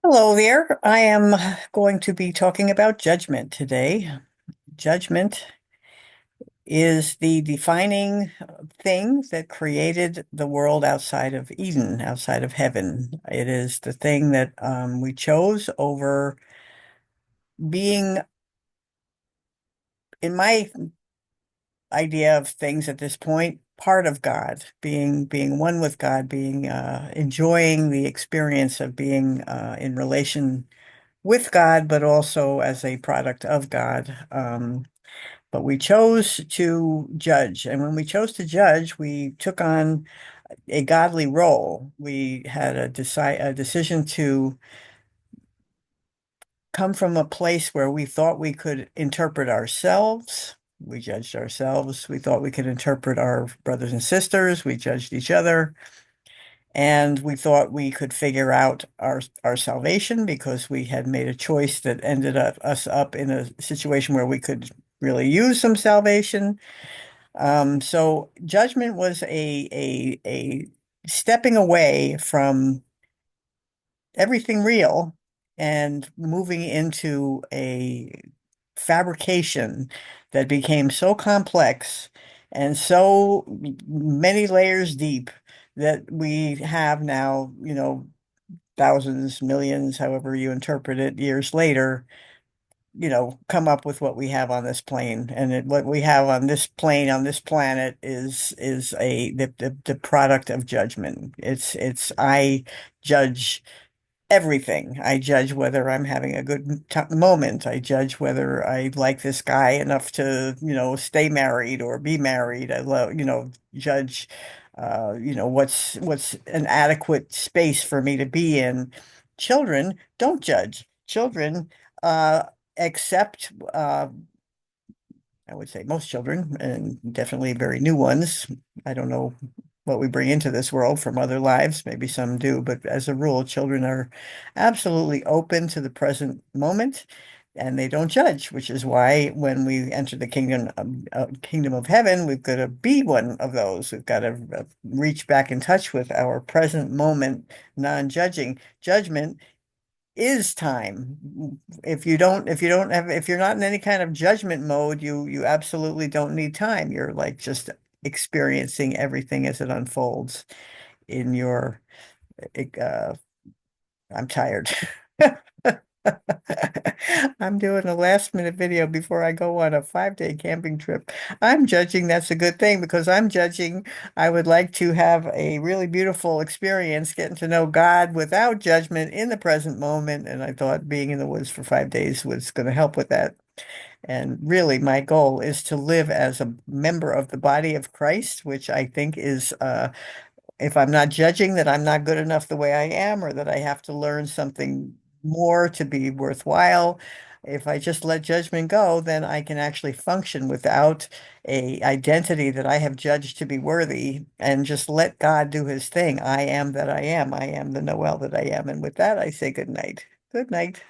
Hello there. I am going to be talking about judgment today. Judgment is the defining thing that created the world outside of Eden, outside of heaven. It is the thing that we chose over being, in my idea of things at this point, part of God, being one with God, being enjoying the experience of being in relation with God, but also as a product of God. But we chose to judge. And when we chose to judge, we took on a godly role. We had a decision to come from a place where we thought we could interpret ourselves. We judged ourselves. We thought we could interpret our brothers and sisters. We judged each other. And we thought we could figure out our salvation because we had made a choice that ended us up in a situation where we could really use some salvation. So judgment was a stepping away from everything real and moving into a fabrication that became so complex and so many layers deep that we have now, thousands, millions, however you interpret it, years later, come up with what we have on this plane. And what we have on this plane, on this planet is the product of judgment. I judge everything. I judge whether I'm having a good t moment. I judge whether I like this guy enough to, stay married or be married. I love, judge, what's an adequate space for me to be in. Children don't judge. Children uh, accept I would say most children, and definitely very new ones. I don't know what we bring into this world from other lives. Maybe some do, but as a rule, children are absolutely open to the present moment and they don't judge, which is why when we enter the kingdom of heaven, we've got to be one of those. We've got to reach back in touch with our present moment, non-judging. Judgment is time. If you're not in any kind of judgment mode, you absolutely don't need time. You're like just experiencing everything as it unfolds in your, uh, I'm tired. I'm doing a last minute video before I go on a 5-day camping trip. I'm judging that's a good thing because I'm judging I would like to have a really beautiful experience getting to know God without judgment in the present moment. And I thought being in the woods for 5 days was going to help with that. And really, my goal is to live as a member of the body of Christ, which I think is if I'm not judging that I'm not good enough the way I am, or that I have to learn something more to be worthwhile. If I just let judgment go, then I can actually function without a identity that I have judged to be worthy and just let God do his thing. I am that I am. I am the Noel that I am. And with that, I say good night. Good night.